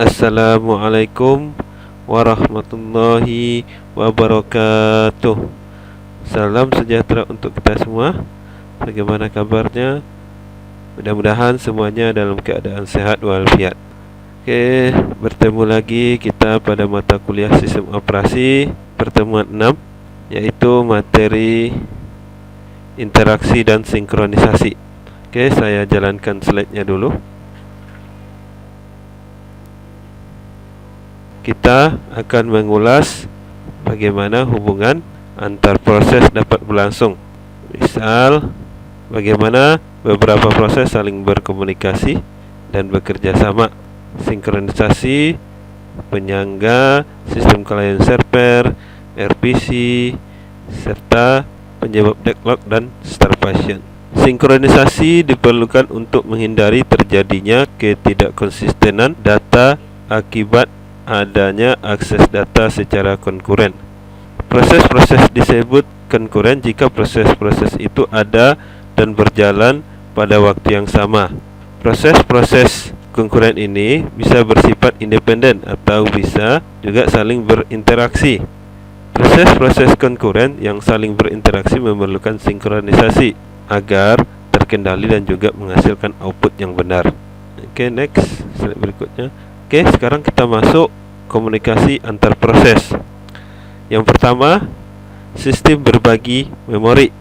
Assalamualaikum warahmatullahi wabarakatuh. Salam sejahtera untuk kita semua. Bagaimana kabarnya? Mudah-mudahan semuanya dalam keadaan sehat walafiat. Oke, bertemu lagi kita pada mata kuliah sistem operasi pertemuan 6, yaitu materi interaksi dan sinkronisasi. Oke, saya jalankan slide-nya dulu. Kita akan mengulas bagaimana hubungan antar proses dapat berlangsung. Misal, bagaimana beberapa proses saling berkomunikasi dan bekerja sama. Sinkronisasi, penyangga, sistem client server, RPC, serta penyebab deadlock dan starvation. Sinkronisasi diperlukan untuk menghindari terjadinya ketidakkonsistenan data akibat adanya akses data secara konkuren. Proses-proses disebut konkuren jika proses-proses itu ada dan berjalan pada waktu yang sama. Proses-proses konkuren ini bisa bersifat independen atau bisa juga saling berinteraksi. Proses-proses konkuren yang saling berinteraksi memerlukan sinkronisasi agar terkendali dan juga menghasilkan output yang benar. Oke, next, slide berikutnya. Oke, sekarang kita masuk komunikasi antar proses. Yang pertama, sistem berbagi memori.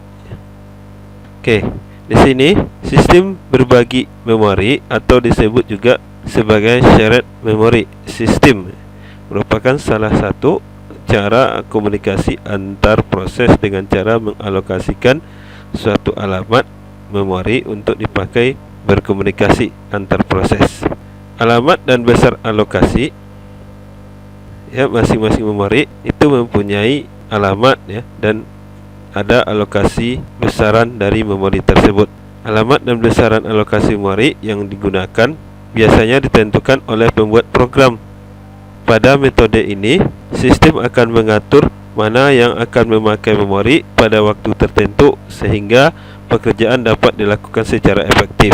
Oke, di sini sistem berbagi memori atau disebut juga sebagai shared memory system merupakan salah satu cara komunikasi antar proses dengan cara mengalokasikan suatu alamat memori untuk dipakai berkomunikasi antar proses. Alamat dan besar alokasi, ya, masing-masing memori itu mempunyai alamat, ya, dan ada alokasi besaran dari memori tersebut. Alamat dan besaran alokasi memori yang digunakan biasanya ditentukan oleh pembuat program. Pada metode ini, sistem akan mengatur mana yang akan memakai memori pada waktu tertentu sehingga pekerjaan dapat dilakukan secara efektif.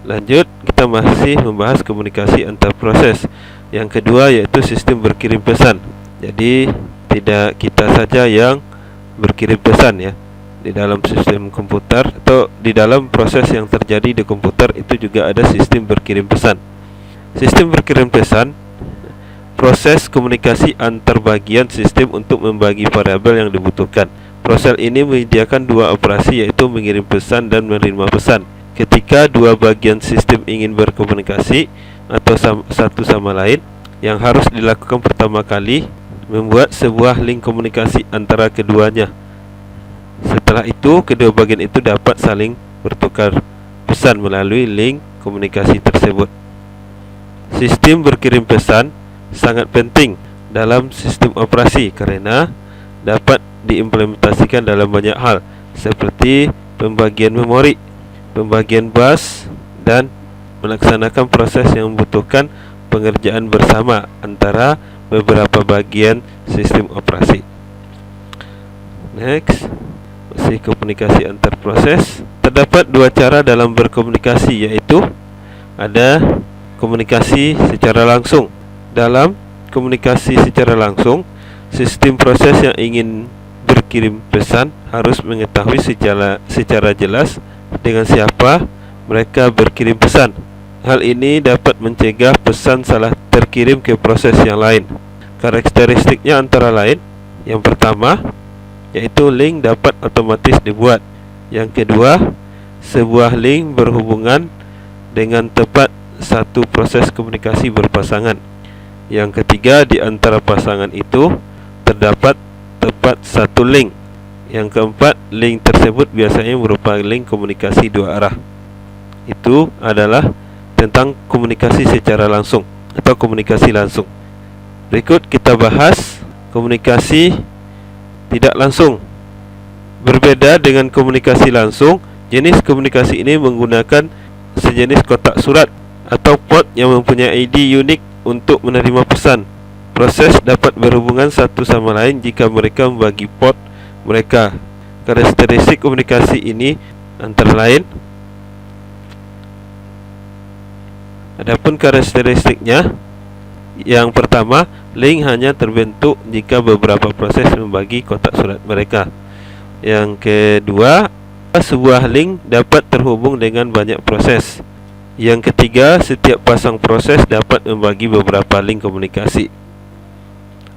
Lanjut, kita masih membahas komunikasi antar proses. Yang kedua yaitu sistem berkirim pesan. Jadi tidak kita saja yang berkirim pesan, ya. Di dalam sistem komputer atau di dalam proses yang terjadi di komputer itu juga ada sistem berkirim pesan. Sistem berkirim pesan proses komunikasi antar bagian sistem untuk membagi variabel yang dibutuhkan. Proses ini menyediakan dua operasi, yaitu mengirim pesan dan menerima pesan. Ketika dua bagian sistem ingin berkomunikasi atau satu sama lain, yang harus dilakukan pertama kali membuat sebuah link komunikasi antara keduanya. Setelah itu, kedua bagian itu dapat saling bertukar pesan melalui link komunikasi tersebut. Sistem berkirim pesan sangat penting dalam sistem operasi karena dapat diimplementasikan dalam banyak hal seperti pembagian memori, pembagian bus, dan melaksanakan proses yang membutuhkan pengerjaan bersama antara beberapa bagian sistem operasi. Next, masih komunikasi antar proses. Terdapat dua cara dalam berkomunikasi, yaitu ada komunikasi secara langsung. Dalam komunikasi secara langsung, sistem proses yang ingin berkirim pesan harus mengetahui secara jelas dengan siapa mereka berkirim pesan. Hal ini dapat mencegah pesan salah terkirim ke proses yang lain. Karakteristiknya antara lain, yang pertama yaitu link dapat otomatis dibuat. Yang kedua, sebuah link berhubungan dengan tepat satu proses komunikasi berpasangan. Yang ketiga, di antara pasangan itu terdapat tepat satu link. Yang keempat, link tersebut biasanya merupakan link komunikasi dua arah. Itu adalah tentang komunikasi secara langsung atau komunikasi langsung. Berikut kita bahas komunikasi tidak langsung. Berbeda dengan komunikasi langsung, jenis komunikasi ini menggunakan sejenis kotak surat atau port yang mempunyai ID unik untuk menerima pesan. Proses dapat berhubungan satu sama lain jika mereka membagi port mereka Karakteristik komunikasi ini antara lain, adapun karakteristiknya, yang pertama, link hanya terbentuk jika beberapa proses membagi kotak surat mereka. Yang kedua, sebuah link dapat terhubung dengan banyak proses. Yang ketiga, setiap pasang proses dapat membagi beberapa link komunikasi.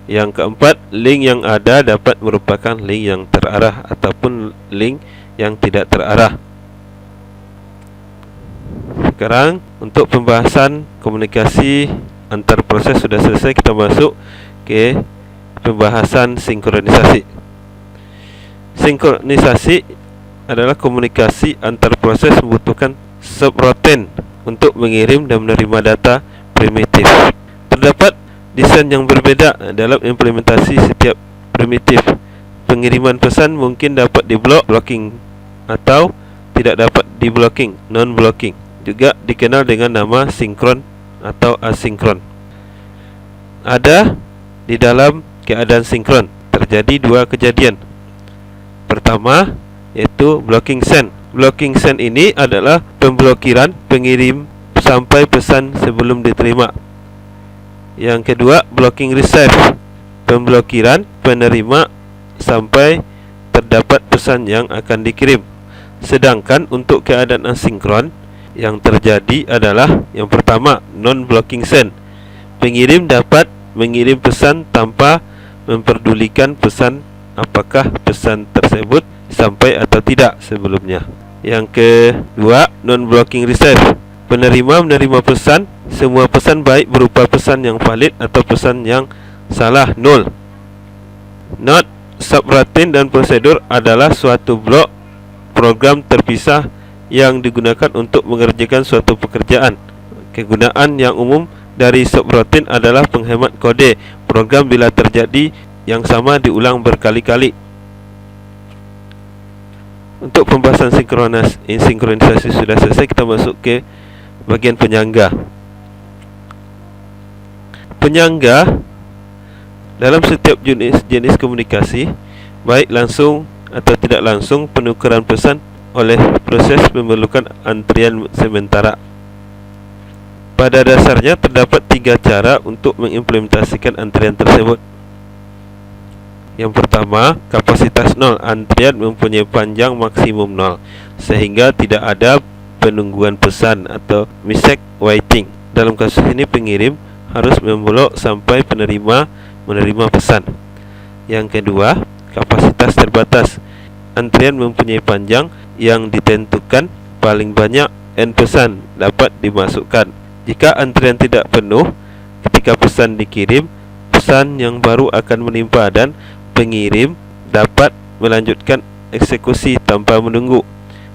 Yang keempat, link yang ada dapat merupakan link yang terarah ataupun link yang tidak terarah. Sekarang untuk pembahasan komunikasi antar proses sudah selesai, kita masuk ke pembahasan sinkronisasi. Sinkronisasi adalah komunikasi antar proses membutuhkan subroutine untuk mengirim dan menerima data primitif. Terdapat desain yang berbeda dalam implementasi setiap primitif. Pengiriman pesan mungkin dapat di-blocking atau tidak dapat di-blocking, non-blocking. Juga dikenal dengan nama sinkron atau asinkron. Ada di dalam keadaan sinkron terjadi dua kejadian. Pertama, yaitu blocking send. Blocking send ini adalah pemblokiran pengirim sampai pesan sebelum diterima. Yang kedua, blocking receive, pemblokiran penerima sampai terdapat pesan yang akan dikirim. Sedangkan untuk keadaan asinkron, yang terjadi adalah yang pertama, non-blocking send. Pengirim dapat mengirim pesan tanpa memperdulikan pesan apakah pesan tersebut sampai atau tidak sebelumnya. Yang kedua, non-blocking receive, penerima menerima pesan, semua pesan baik berupa pesan yang valid atau pesan yang salah, nol. Not subroutine dan prosedur adalah suatu blok program terpisah yang digunakan untuk mengerjakan suatu pekerjaan. Kegunaan yang umum dari subroutine adalah penghemat kode program bila terjadi yang sama diulang berkali-kali. Untuk pembahasan sinkronisasi sudah selesai, kita masuk ke bagian penyangga. Penyangga dalam setiap jenis komunikasi, baik langsung atau tidak langsung, penukaran pesan oleh proses memerlukan antrian sementara. Pada dasarnya terdapat tiga cara untuk mengimplementasikan antrian tersebut. Yang pertama, kapasitas 0. Antrian mempunyai panjang maksimum 0 sehingga tidak ada penungguan pesan atau mistake waiting. Dalam kasus ini, pengirim harus memblok sampai penerima menerima pesan. Yang kedua, kapasitas terbatas. Antrian mempunyai panjang yang ditentukan, paling banyak n pesan dapat dimasukkan. Jika antrian tidak penuh ketika pesan dikirim, pesan yang baru akan menimpa dan pengirim dapat melanjutkan eksekusi tanpa menunggu.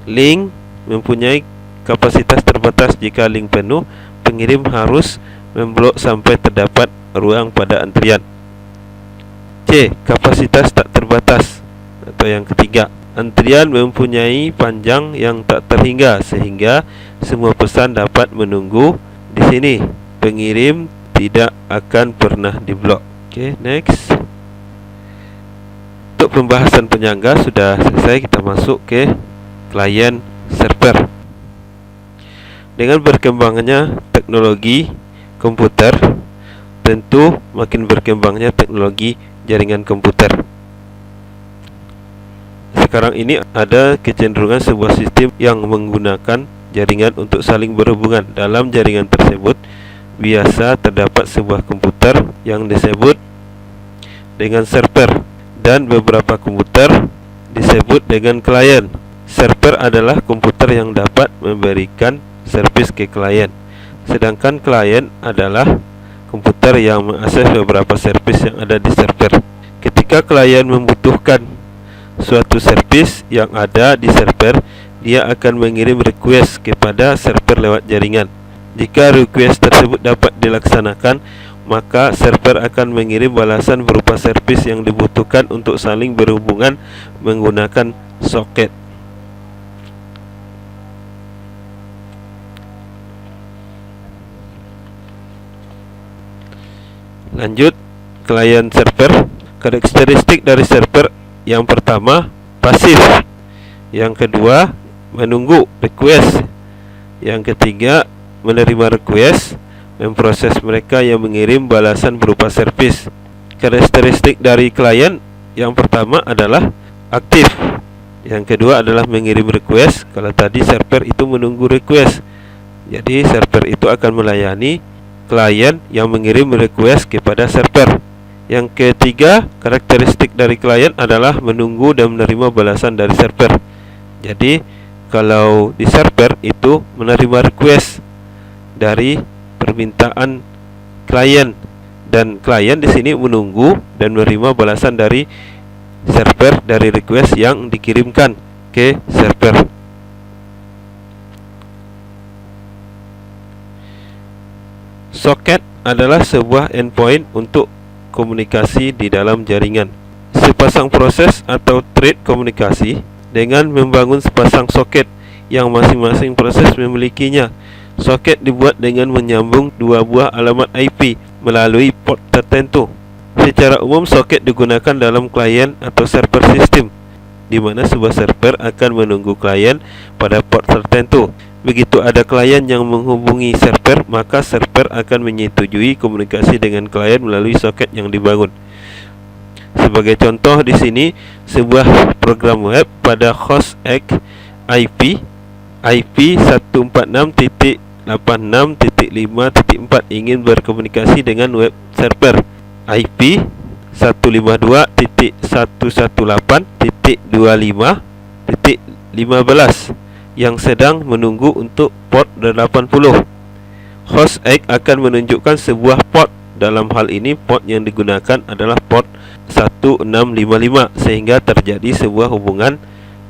Link mempunyai kapasitas terbatas. Jika link penuh, pengirim harus memblok sampai terdapat ruang pada antrian. C. Kapasitas tak terbatas. Atau yang ketiga, antrian mempunyai panjang yang tak terhingga sehingga semua pesan dapat menunggu. Di sini pengirim tidak akan pernah diblok. Oke, next. Untuk pembahasan penyangga sudah selesai, kita masuk ke klien server. Dengan berkembangnya teknologi komputer, tentu makin berkembangnya teknologi jaringan komputer. Sekarang ini ada kecenderungan sebuah sistem yang menggunakan jaringan untuk saling berhubungan. Dalam jaringan tersebut biasa terdapat sebuah komputer yang disebut dengan server dan beberapa komputer disebut dengan klien. Server adalah komputer yang dapat memberikan servis ke klien, sedangkan klien adalah komputer yang mengakses beberapa servis yang ada di server. Ketika klien membutuhkan suatu servis yang ada di server, dia akan mengirim request kepada server lewat jaringan. Jika request tersebut dapat dilaksanakan, maka server akan mengirim balasan berupa servis yang dibutuhkan untuk saling berhubungan menggunakan soket. Lanjut, klien server. Karakteristik dari server yang pertama, pasif. Yang kedua, menunggu request. Yang ketiga, menerima request, memproses mereka yang mengirim balasan berupa servis. Karakteristik dari klien yang pertama adalah aktif. Yang kedua adalah mengirim request. Kalau tadi server itu menunggu request, jadi server itu akan melayani klien yang mengirim request kepada server. Yang ketiga, karakteristik dari klien adalah menunggu dan menerima balasan dari server. Jadi kalau di server itu menerima request dari permintaan klien, dan klien di sini menunggu dan menerima balasan dari server dari request yang dikirimkan ke server. Soket adalah sebuah endpoint untuk komunikasi di dalam jaringan. Sepasang proses atau thread komunikasi dengan membangun sepasang soket yang masing-masing proses memilikinya. Soket dibuat dengan menyambung dua buah alamat IP melalui port tertentu. Secara umum, soket digunakan dalam klien atau server sistem, di mana sebuah server akan menunggu klien pada port tertentu. Begitu ada klien yang menghubungi server, maka server akan menyetujui komunikasi dengan klien melalui soket yang dibangun. Sebagai contoh di sini, sebuah program web pada host X IP 146.86.5.4 ingin berkomunikasi dengan web server IP 152.118.25.15 yang sedang menunggu untuk port 80. Host X akan menunjukkan sebuah port. Dalam hal ini, port yang digunakan adalah port 1655, sehingga terjadi sebuah hubungan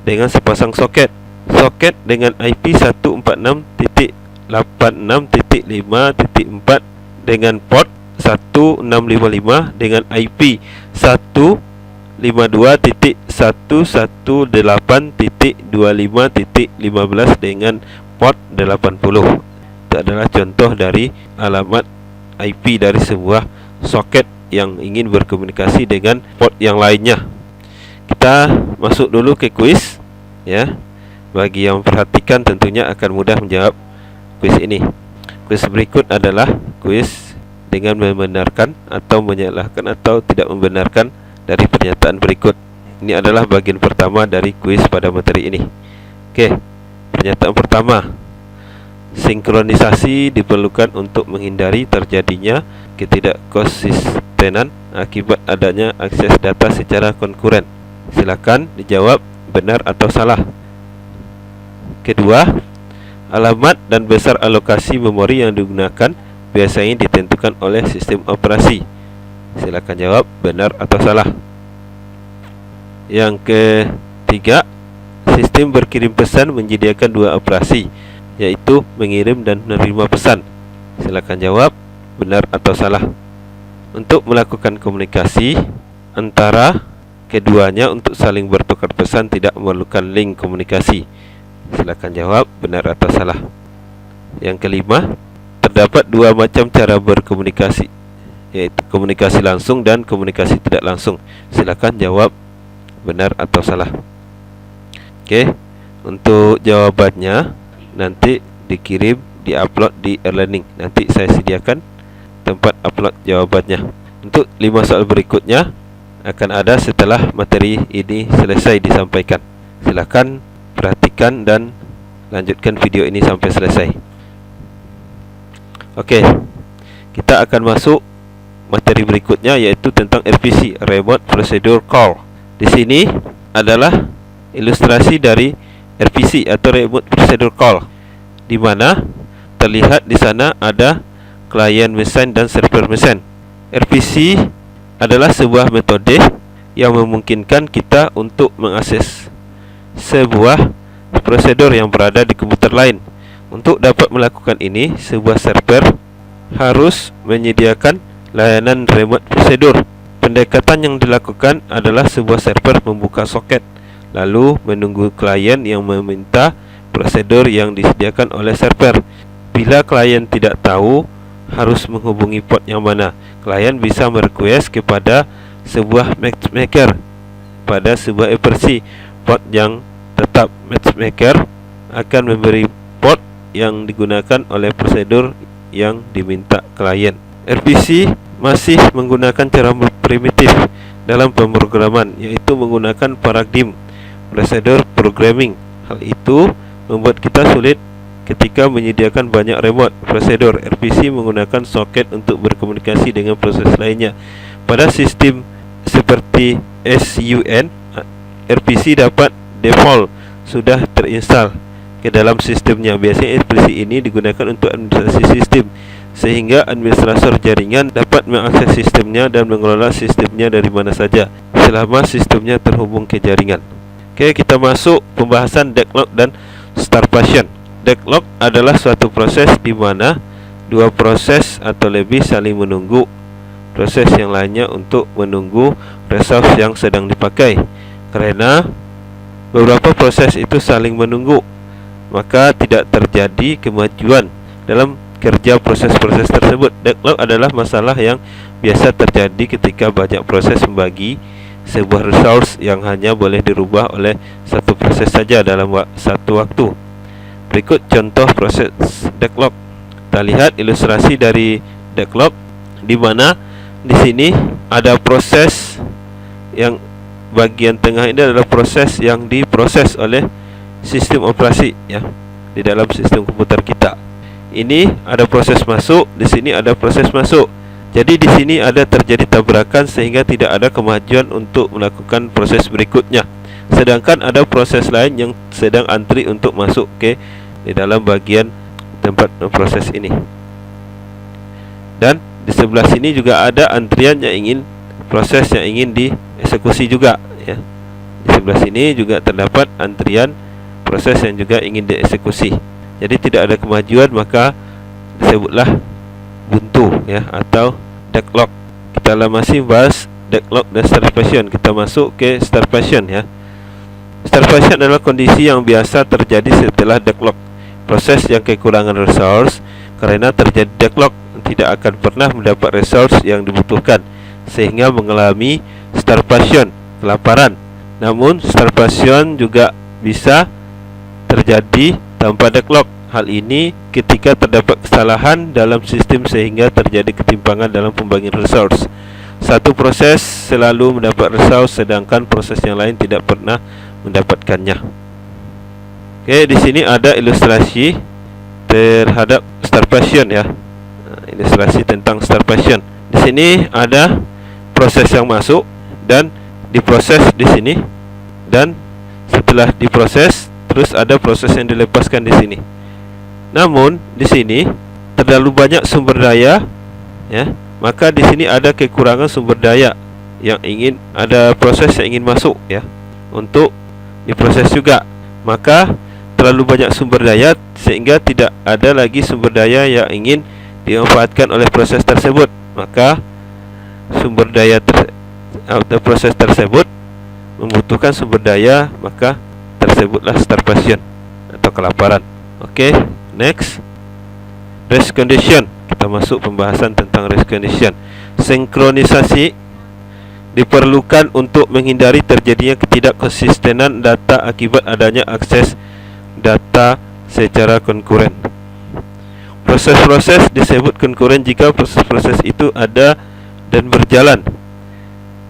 dengan sepasang soket. Soket dengan IP 146.86.5.4 dengan port 1655 dengan IP 152.118.25.15 dengan port 80. Itu adalah contoh dari alamat IP dari sebuah soket yang ingin berkomunikasi dengan port yang lainnya. Kita masuk dulu ke kuis, ya. Bagi yang perhatikan tentunya akan mudah menjawab kuis ini. Kuis berikut adalah kuis dengan membenarkan atau menyalahkan atau tidak membenarkan dari pernyataan berikut. Ini adalah bagian pertama dari kuis pada materi ini. Oke, pernyataan pertama. Sinkronisasi diperlukan untuk menghindari terjadinya ketidakkonsistenan akibat adanya akses data secara konkuren. Silakan dijawab benar atau salah. Kedua, alamat dan besar alokasi memori yang digunakan biasanya ditentukan oleh sistem operasi. Silakan jawab benar atau salah. Yang ketiga, sistem berkirim pesan menyediakan dua operasi, yaitu mengirim dan menerima pesan. Silakan jawab benar atau salah. Untuk melakukan komunikasi antara keduanya untuk saling bertukar pesan tidak memerlukan link komunikasi. Silakan jawab benar atau salah. Yang kelima, terdapat dua macam cara berkomunikasi, yaitu komunikasi langsung dan komunikasi tidak langsung. Silakan jawab benar atau salah. Oke, untuk jawabannya nanti dikirim, diupload di e-learning. Nanti saya sediakan tempat upload jawabannya. Untuk 5 soal berikutnya akan ada setelah materi ini selesai disampaikan. Silakan perhatikan dan lanjutkan video ini sampai selesai. Oke, kita akan masuk materi berikutnya, yaitu tentang RPC, Remote Procedure Call. Di sini adalah ilustrasi dari RPC atau Remote Procedure Call, di mana terlihat di sana ada client machine dan server machine. RPC adalah sebuah metode yang memungkinkan kita untuk mengakses sebuah prosedur yang berada di komputer lain. Untuk dapat melakukan ini, sebuah server harus menyediakan layanan remote procedure. Pendekatan yang dilakukan adalah sebuah server membuka soket, lalu menunggu klien yang meminta prosedur yang disediakan oleh server. Bila klien tidak tahu harus menghubungi port yang mana, klien bisa merequest kepada sebuah matchmaker pada sebuah RPC. port yang tetap. Matchmaker akan memberi port yang digunakan oleh prosedur yang diminta klien. RPC masih menggunakan cara primitif dalam pemrograman, yaitu menggunakan paradigm prosedur programming. Hal itu membuat kita sulit ketika menyediakan banyak remote prosedur. RPC menggunakan soket untuk berkomunikasi dengan proses lainnya. Pada sistem seperti SUN, RPC dapat default sudah terinstall ke dalam sistemnya. Biasanya RPC ini digunakan untuk administrasi sistem, sehingga administrator jaringan dapat mengakses sistemnya dan mengelola sistemnya dari mana saja selama sistemnya terhubung ke jaringan. Oke, kita masuk pembahasan deadlock dan starvation. Deadlock adalah suatu proses di mana dua proses atau lebih saling menunggu proses yang lainnya untuk menunggu resource yang sedang dipakai. Karena beberapa proses itu saling menunggu, maka tidak terjadi kemajuan dalam kerja proses-proses tersebut. Deadlock adalah masalah yang biasa terjadi ketika banyak proses membagi sebuah resource yang hanya boleh dirubah oleh satu proses saja dalam satu waktu. Berikut contoh proses deadlock. Kita lihat ilustrasi dari deadlock, di mana di sini ada proses yang bagian tengah ini adalah proses yang diproses oleh sistem operasi, ya, di dalam sistem komputer kita. Ini ada proses masuk, di sini ada proses masuk. Jadi di sini ada terjadi tabrakan sehingga tidak ada kemajuan untuk melakukan proses berikutnya. Sedangkan ada proses lain yang sedang antri untuk masuk ke di dalam bagian tempat proses ini. Dan di sebelah sini juga ada antrian yang ingin proses yang ingin dieksekusi juga, ya. Di sebelah sini juga terdapat antrian proses yang juga ingin dieksekusi. Jadi tidak ada kemajuan, maka disebutlah buntu, ya, atau deadlock. Kita masih bahas deadlock dan starvation. Kita masuk ke starvation, ya. Starvation adalah kondisi yang biasa terjadi setelah deadlock. Proses yang kekurangan resource karena terjadi deadlock tidak akan pernah mendapat resource yang dibutuhkan, sehingga mengalami starvation, kelaparan. Namun starvation juga bisa terjadi tanpa deadlock. Hal ini ketika terdapat kesalahan dalam sistem sehingga terjadi ketimpangan dalam pembagian resource. Satu proses selalu mendapat resource sedangkan proses yang lain tidak pernah mendapatkannya. Oke, di sini ada ilustrasi terhadap starvation, ya. Ilustrasi tentang starvation. Di sini ada proses yang masuk dan diproses di sini, dan setelah diproses terus ada proses yang dilepaskan di sini. Namun di sini terlalu banyak sumber daya, ya, maka di sini ada kekurangan sumber daya yang ingin ada proses yang ingin masuk, ya, untuk diproses juga. Maka terlalu banyak sumber daya sehingga tidak ada lagi sumber daya yang ingin dimanfaatkan oleh proses tersebut. Maka sumber daya atau proses tersebut membutuhkan sumber daya, maka tersebutlah starvation atau kelaparan. Oke, next, race condition. Kita masuk pembahasan tentang race condition. Sinkronisasi diperlukan untuk menghindari terjadinya ketidakkonsistenan data akibat adanya akses data secara konkuren. Proses-proses disebut konkuren jika proses-proses itu ada dan berjalan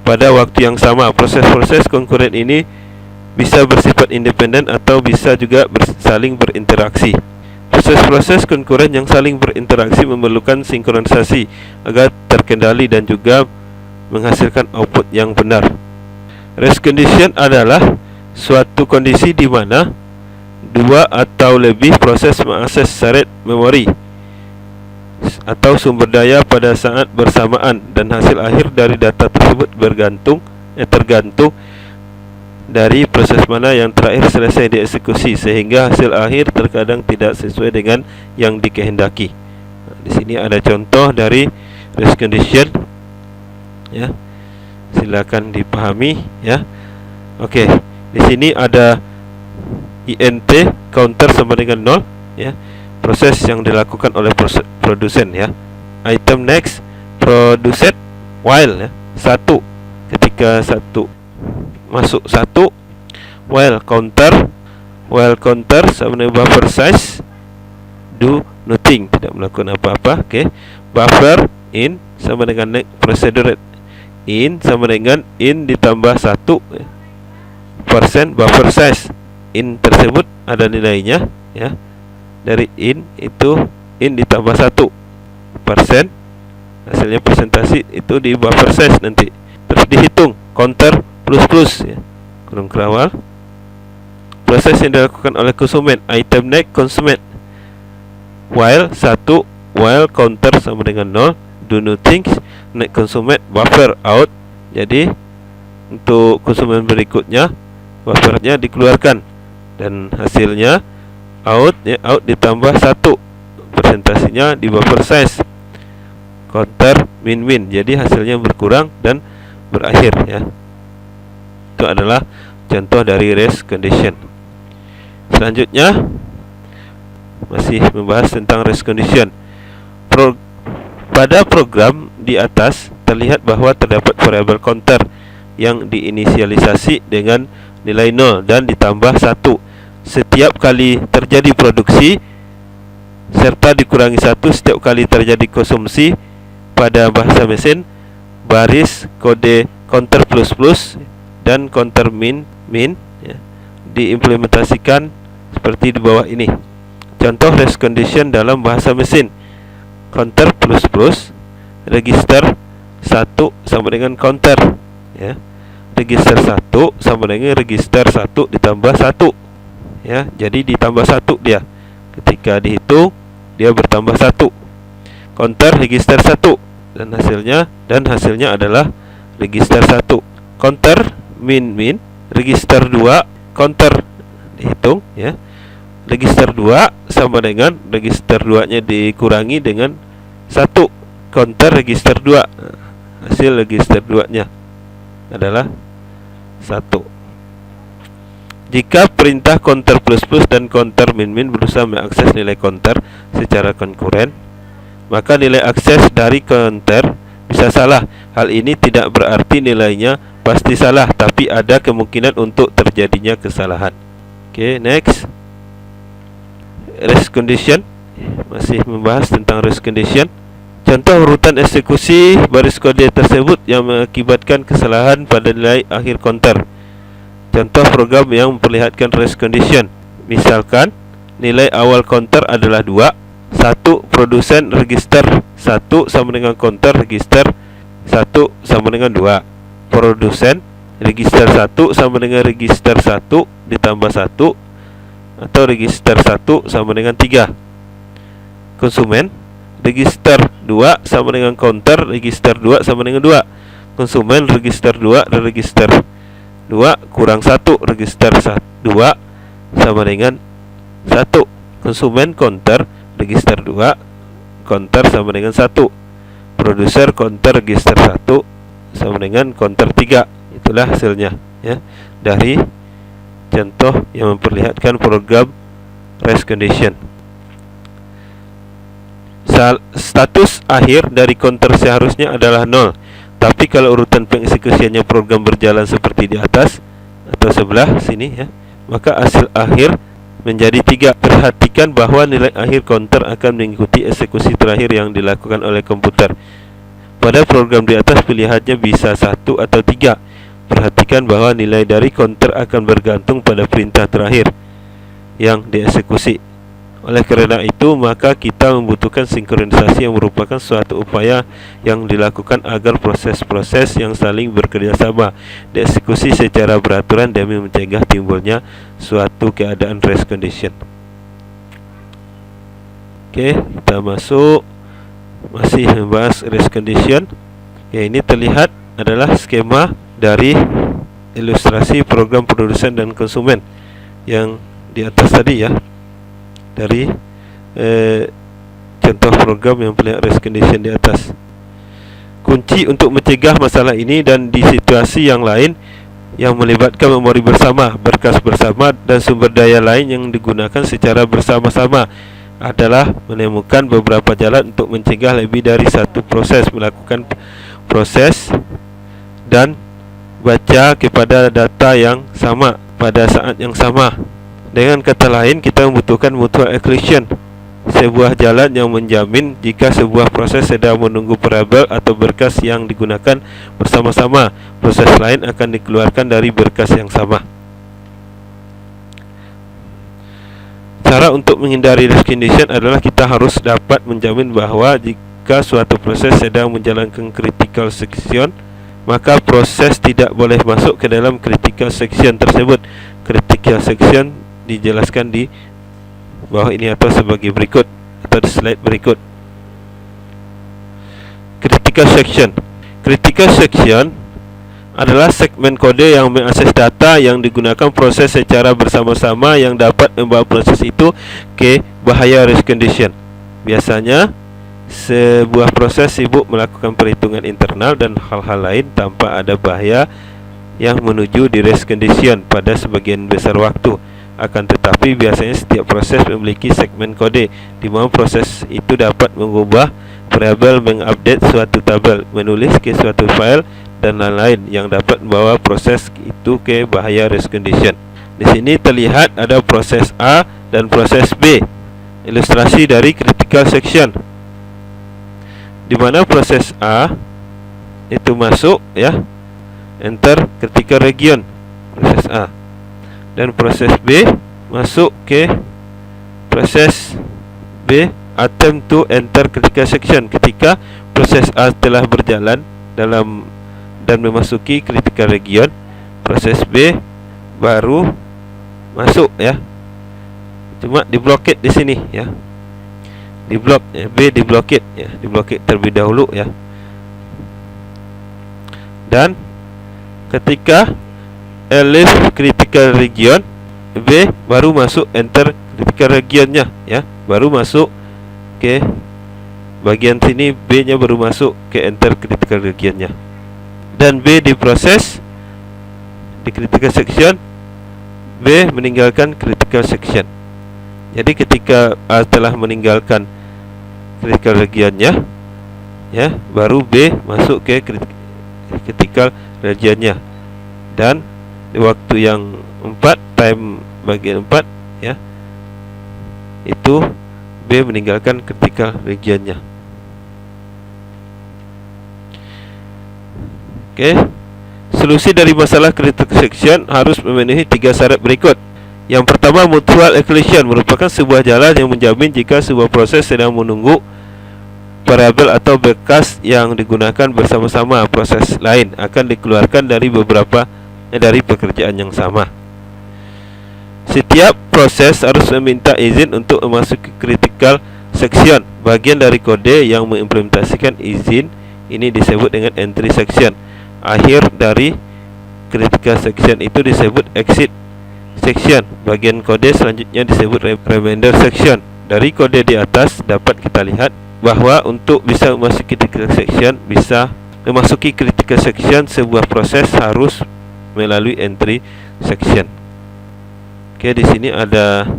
pada waktu yang sama. Proses-proses konkuren ini bisa bersifat independen atau bisa juga saling berinteraksi. Proses-proses konkuren yang saling berinteraksi memerlukan sinkronisasi agar terkendali dan juga menghasilkan output yang benar. Race condition adalah suatu kondisi di mana dua atau lebih proses mengakses shared memori atau sumber daya pada saat bersamaan, dan hasil akhir dari data tersebut tergantung dari proses mana yang terakhir selesai dieksekusi, sehingga hasil akhir terkadang tidak sesuai dengan yang dikehendaki. Di sini ada contoh dari race condition, ya. Silakan dipahami, ya. Oke, di sini ada INT counter sama dengan 0, ya. Proses yang dilakukan oleh produsen, ya. Item next produced while, ya. 1. Ketika 1 masuk 1, while counter sama dengan buffer size do nothing, tidak melakukan apa-apa. Buffer in sama dengan procedure rate, in sama dengan in ditambah 1 persen buffer size. In tersebut ada nilainya ya, dari in itu in ditambah 1 persen, hasilnya presentasi itu di buffer size nanti. Terus dihitung counter plus ya, kurung kerawal proses yang dilakukan oleh konsumen, item next konsumen, while counter sama dengan 0, do nothing next konsumen, buffer out. Jadi untuk konsumen berikutnya buffernya dikeluarkan dan hasilnya out ya, out ditambah 1, presentasinya di buffer size, counter min, jadi hasilnya berkurang dan berakhir ya. Itu adalah contoh dari race condition. Selanjutnya masih membahas tentang race condition. Pada program di atas terlihat bahwa terdapat variabel counter yang diinisialisasi dengan nilai 0 dan ditambah 1 setiap kali terjadi produksi, serta dikurangi 1 setiap kali terjadi konsumsi. Pada bahasa mesin, baris kode counter plus dan counter min ya, diimplementasikan seperti di bawah ini. Contoh race condition dalam bahasa mesin: counter plus register 1 sama dengan counter ya, register 1 sama dengan register 1 ditambah 1 ya, jadi ditambah 1 dia. Ketika dihitung dia bertambah 1. Counter register 1 dan hasilnya adalah register 1. Counter min register 2, counter dihitung ya, register 2 sama dengan register 2 nya dikurangi dengan 1, counter register 2, hasil register 2 nya adalah 1. Jika perintah counter plus dan counter min berusaha mengakses nilai counter secara konkuren, maka nilai akses dari counter bisa salah. Hal ini tidak berarti nilainya pasti salah, tapi ada kemungkinan untuk terjadinya kesalahan. Next, race condition. Masih membahas tentang race condition. Contoh urutan eksekusi baris kode tersebut yang mengakibatkan kesalahan pada nilai akhir counter. Contoh program yang memperlihatkan race condition. Misalkan nilai awal counter adalah 2. 1. Produsen register 1 sama dengan counter register 1 sama dengan 2. Produsen register 1 sama dengan register 1 ditambah 1, atau register 1 sama dengan 3. Konsumen register 2 sama dengan counter register 2 sama dengan 2. Konsumen register 2 dan register 2 kurang 1, register 2 sama dengan 1. Konsumen counter register 2, counter sama dengan 1. Produser counter register 1 sama dengan counter 3. Itulah hasilnya ya, dari contoh yang memperlihatkan program race condition. Status akhir dari counter seharusnya adalah 0. Tapi kalau urutan pengeksekusiannya program berjalan seperti di atas atau sebelah sini ya, maka hasil akhir menjadi 3. Perhatikan bahwa nilai akhir counter akan mengikuti eksekusi terakhir yang dilakukan oleh komputer. Pada program di atas pilihannya bisa 1 atau 3. Perhatikan bahwa nilai dari counter akan bergantung pada perintah terakhir yang dieksekusi. Oleh karena itu, maka kita membutuhkan sinkronisasi yang merupakan suatu upaya yang dilakukan agar proses-proses yang saling bekerjasama dieksekusi secara beraturan demi mencegah timbulnya suatu keadaan race condition. Kita masuk, masih membahas race condition. Ini terlihat adalah skema dari ilustrasi program produsen dan konsumen yang di atas tadi ya, dari contoh program yang melihat race condition di atas. Kunci untuk mencegah masalah ini dan di situasi yang lain yang melibatkan memori bersama, berkas bersama, dan sumber daya lain yang digunakan secara bersama-sama adalah menemukan beberapa jalan untuk mencegah lebih dari satu proses melakukan proses dan baca kepada data yang sama pada saat yang sama. Dengan kata lain, kita membutuhkan mutual exclusion, sebuah jalan yang menjamin jika sebuah proses sedang menunggu variabel atau berkas yang digunakan bersama-sama, proses lain akan dikeluarkan dari berkas yang sama. Cara untuk menghindari race condition adalah kita harus dapat menjamin bahwa jika suatu proses sedang menjalankan critical section, maka proses tidak boleh masuk ke dalam critical section tersebut. Critical section dijelaskan di bawah ini atau sebagai berikut atau di slide berikut. Critical section. Critical section adalah segmen kode yang mengakses data yang digunakan proses secara bersama-sama yang dapat membawa proses itu ke bahaya race condition. Biasanya sebuah proses sibuk melakukan perhitungan internal dan hal-hal lain tanpa ada bahaya yang menuju di race condition pada sebagian besar waktu. Akan tetapi biasanya setiap proses memiliki segmen kode di mana proses itu dapat mengubah variabel, mengupdate suatu tabel, menulis ke suatu file dan lain-lain yang dapat membawa proses itu ke bahaya race condition. Di sini terlihat ada proses A dan proses B, ilustrasi dari critical section, di mana proses A itu masuk ya, enter critical region proses A, dan proses B masuk ke proses B, attempt to enter critical section. Ketika proses A telah berjalan dalam dan memasuki critical region, proses B baru masuk ya. Cuma diblokir di sini ya. Diblok ya, B diblokir ya, diblokir terlebih dahulu ya. Dan ketika leave critical region, B baru masuk enter critical regionnya ya, baru masuk ke bagian sini, B nya baru masuk ke enter critical regionnya. Dan B diproses di critical section, B meninggalkan critical section. Jadi ketika A telah meninggalkan critical regionnya ya, baru B masuk ke critical regionnya. Dan di waktu yang 4, time bagian 4 ya, itu B meninggalkan critical regionnya. Oke, solusi dari masalah critical section harus memenuhi 3 syarat berikut. Yang pertama, mutual exclusion merupakan sebuah jalan yang menjamin jika sebuah proses sedang menunggu variabel atau berkas yang digunakan bersama-sama, proses lain akan dikeluarkan dari dari pekerjaan yang sama. Setiap proses harus meminta izin untuk memasuki critical section. Bagian dari kode yang mengimplementasikan izin ini disebut dengan entry section. Akhir dari critical section itu disebut exit section. Bagian kode selanjutnya disebut remainder section. Dari kode di atas dapat kita lihat bahwa untuk bisa memasuki critical section, sebuah proses harus melalui entry section. Oke, di sini ada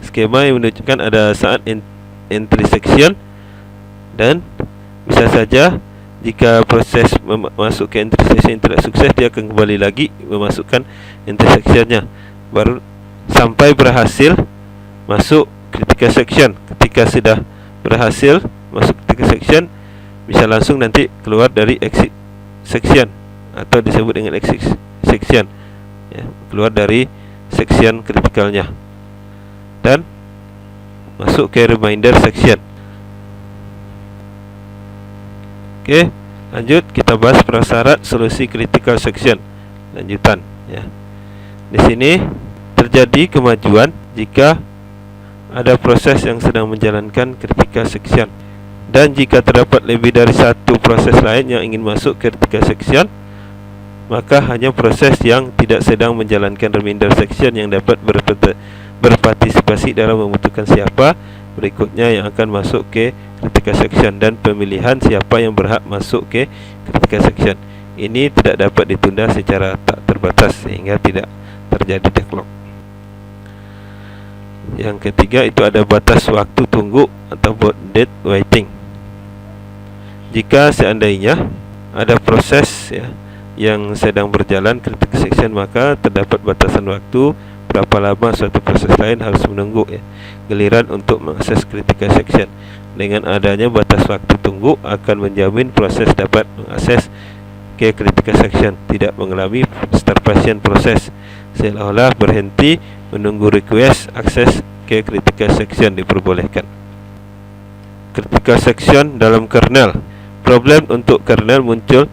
skema yang menunjukkan ada saat entry section, dan bisa saja jika proses masuk ke entry section tidak sukses, dia akan kembali lagi memasukkan entry sectionnya baru sampai berhasil masuk critical section. Ketika sudah berhasil masuk critical section, bisa langsung nanti keluar dari exit section atau disebut dengan exit section ya, keluar dari section kritikalnya dan masuk ke reminder section. Oke, lanjut kita bahas prasyarat solusi critical section lanjutan ya. Di sini terjadi kemajuan jika ada proses yang sedang menjalankan critical section, dan jika terdapat lebih dari satu proses lain yang ingin masuk ke critical section, maka hanya proses yang tidak sedang menjalankan remainder section yang dapat berpartisipasi dalam memutuskan siapa berikutnya yang akan masuk ke critical section dan pemilihan siapa yang berhak masuk ke critical section. Ini tidak dapat ditunda secara tak terbatas sehingga tidak terjadi deadlock. Yang ketiga itu ada batas waktu tunggu atau dead waiting. Jika seandainya ada proses ya yang sedang berjalan critical section, maka terdapat batasan waktu berapa lama suatu proses lain harus menunggu giliran untuk mengakses critical section. Dengan adanya batas waktu tunggu akan menjamin proses dapat mengakses ke critical section, tidak mengalami starvation proses, seolah-olah berhenti menunggu request akses ke critical section diperbolehkan. Critical section dalam kernel. Problem untuk kernel muncul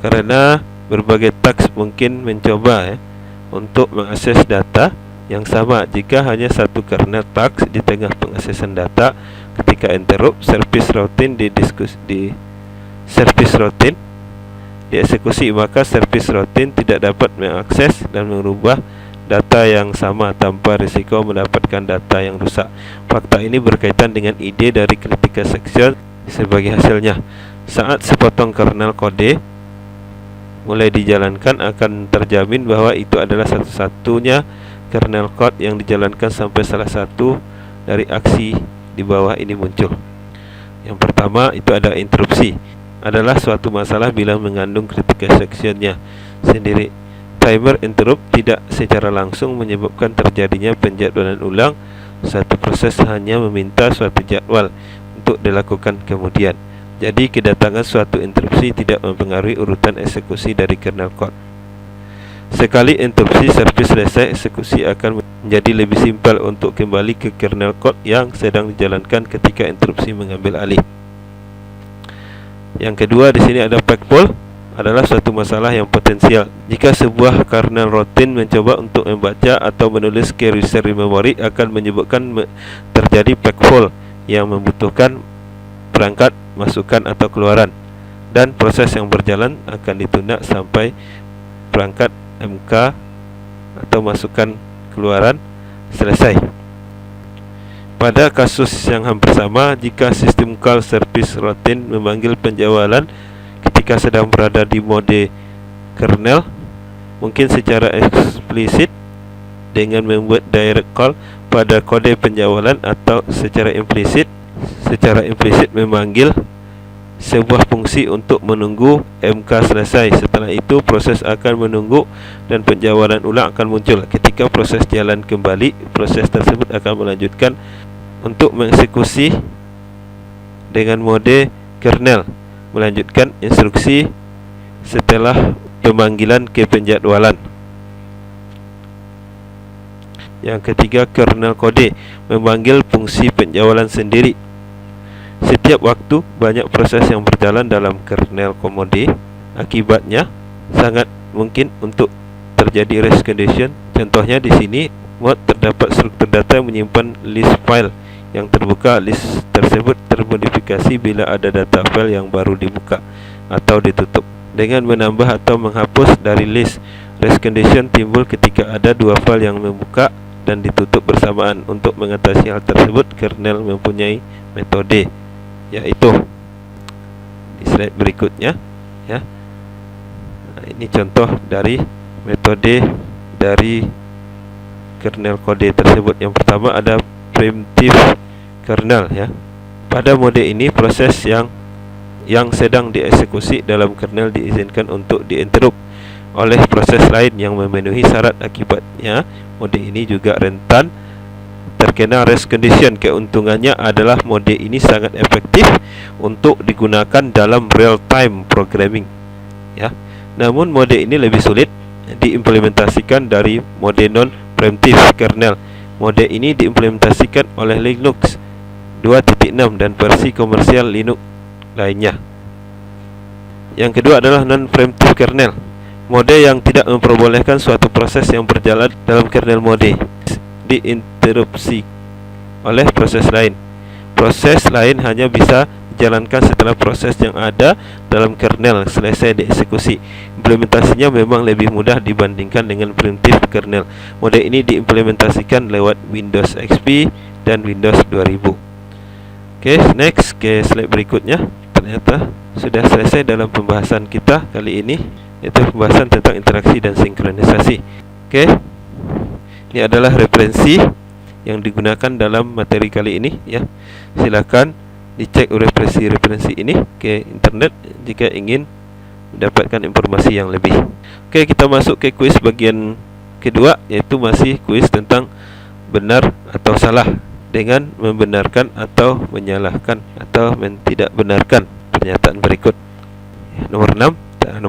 karena berbagai task mungkin mencoba untuk mengakses data yang sama. Jika hanya satu kernel task di tengah pengaksesan data, ketika interrupt service routine dieksekusi, maka service routine tidak dapat mengakses dan merubah data yang sama tanpa risiko mendapatkan data yang rusak. Fakta ini berkaitan dengan ide dari critical section. Sebagai hasilnya, saat sepotong kernel kode mulai dijalankan, akan terjamin bahwa itu adalah satu-satunya kernel code yang dijalankan sampai salah satu dari aksi di bawah ini muncul. Yang pertama itu ada interupsi, adalah suatu masalah bila mengandung critical sectionnya sendiri. Timer interrupt tidak secara langsung menyebabkan terjadinya penjadwalan ulang. Satu proses hanya meminta suatu jadwal untuk dilakukan kemudian. Jadi kedatangan suatu interupsi tidak mempengaruhi urutan eksekusi dari kernel code. Sekali interupsi servis selesai, eksekusi akan menjadi lebih simpel untuk kembali ke kernel code yang sedang dijalankan ketika interupsi mengambil alih. Yang kedua di sini ada backfall, adalah suatu masalah yang potensial. Jika sebuah kernel rutin mencoba untuk membaca atau menulis ke user memory, akan menyebabkan terjadi backfall yang membutuhkan perangkat masukan atau keluaran, dan proses yang berjalan akan ditunda sampai perangkat MK atau masukan keluaran selesai. Pada kasus yang hampir sama, jika sistem call service routine memanggil penjualan ketika sedang berada di mode kernel, mungkin secara eksplisit dengan membuat direct call pada kode penjualan, atau secara implisit memanggil sebuah fungsi untuk menunggu MK selesai. Setelah itu proses akan menunggu dan penjualan ulang akan muncul. Ketika proses jalan kembali, proses tersebut akan melanjutkan untuk mengeksekusi dengan mode kernel, melanjutkan instruksi setelah pemanggilan ke penjadwalan. Yang ketiga, kernel kode memanggil fungsi penjualan sendiri. Setiap waktu banyak proses yang berjalan dalam kernel kode. Akibatnya sangat mungkin untuk terjadi race condition. Contohnya di sini, mod terdapat struktur data yang menyimpan list file yang terbuka. List tersebut termodifikasi bila ada data file yang baru dibuka atau ditutup. Dengan menambah atau menghapus dari list, race condition timbul ketika ada dua file yang membuka dan ditutup bersamaan. Untuk mengatasi hal tersebut, kernel mempunyai metode, yaitu di slide berikutnya ya. Nah, ini contoh dari metode dari kernel kode tersebut. Yang pertama ada primitive kernel ya. Pada mode ini, proses yang sedang dieksekusi dalam kernel diizinkan untuk diinterrupt oleh proses lain yang memenuhi syarat. Akibatnya mode ini juga rentan terkena race condition. Keuntungannya adalah mode ini sangat efektif untuk digunakan dalam real time programming ya. Namun mode ini lebih sulit diimplementasikan dari mode non preemptive kernel. Mode ini diimplementasikan oleh Linux 2.6 dan versi komersial Linux lainnya. Yang kedua adalah non preemptive kernel, mode yang tidak memperbolehkan suatu proses yang berjalan dalam kernel mode diinterupsi oleh proses lain. Proses lain hanya bisa dijalankan setelah proses yang ada dalam kernel selesai dieksekusi. Implementasinya memang lebih mudah dibandingkan dengan preemptive kernel. Mode ini diimplementasikan lewat Windows XP dan Windows 2000. Oke, next ke slide berikutnya. Ternyata sudah selesai dalam pembahasan kita kali ini, yaitu pembahasan tentang interaksi dan sinkronisasi. Oke, ini adalah referensi yang digunakan dalam materi kali ini ya. Silakan dicek referensi ini ke internet jika ingin mendapatkan informasi yang lebih. Oke, kita masuk ke kuis bagian kedua, yaitu masih kuis tentang benar atau salah dengan membenarkan atau menyalahkan atau tidak benarkan pernyataan berikut. Nomor 6 dan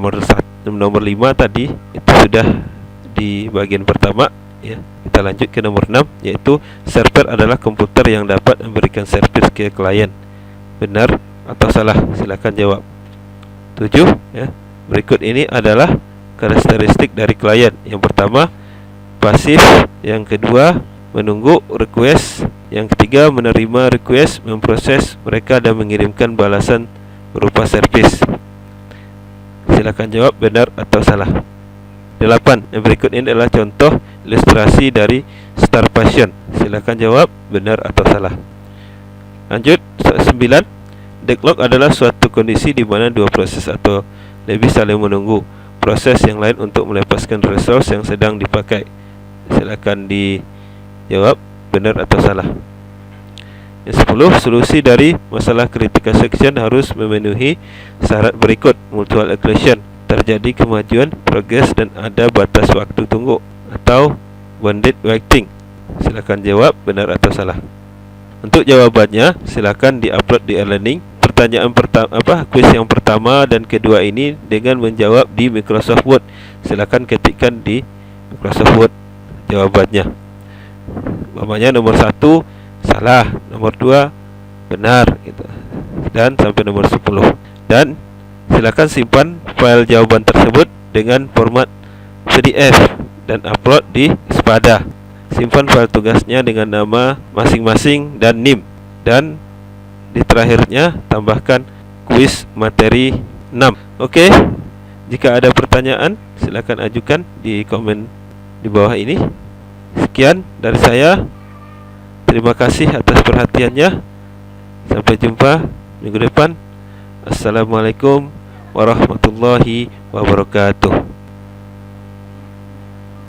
nomor 5 tadi itu sudah di bagian pertama ya. Kita lanjut ke nomor 6, yaitu server adalah komputer yang dapat memberikan servis ke klien. Benar atau salah? Silakan jawab. 7 ya. Berikut ini adalah karakteristik dari klien. Yang pertama, pasif. Yang kedua, menunggu request. Yang ketiga, menerima request, memproses mereka dan mengirimkan balasan berupa servis. Silakan jawab benar atau salah. 8. Yang berikut ini adalah contoh ilustrasi dari Star Passion. Silakan jawab benar atau salah. Lanjut. 9. Deadlock adalah suatu kondisi di mana dua proses atau lebih saling menunggu proses yang lain untuk melepaskan resource yang sedang dipakai. Silakan dijawab benar atau salah. Yang 10. Solusi dari masalah critical section harus memenuhi syarat berikut: mutual exclusion, terjadi kemajuan progres, dan ada batas waktu tunggu atau bounded waiting. Silakan jawab benar atau salah. Untuk jawabannya silakan diupload di e-learning. Pertanyaan kuis yang pertama dan kedua ini dengan menjawab di Microsoft Word. Silakan ketikkan di Microsoft Word jawabannya. Umpamanya nomor 1 salah, nomor 2 benar gitu. Dan sampai nomor 10. Dan silakan simpan file jawaban tersebut dengan format PDF dan upload di Spada. Simpan file tugasnya dengan nama masing-masing dan NIM. Dan di terakhirnya tambahkan kuis materi 6. Oke. Jika ada pertanyaan silakan ajukan di komen di bawah ini. Sekian dari saya. Terima kasih atas perhatiannya. Sampai jumpa minggu depan. Assalamualaikum warahmatullahi wabarakatuh.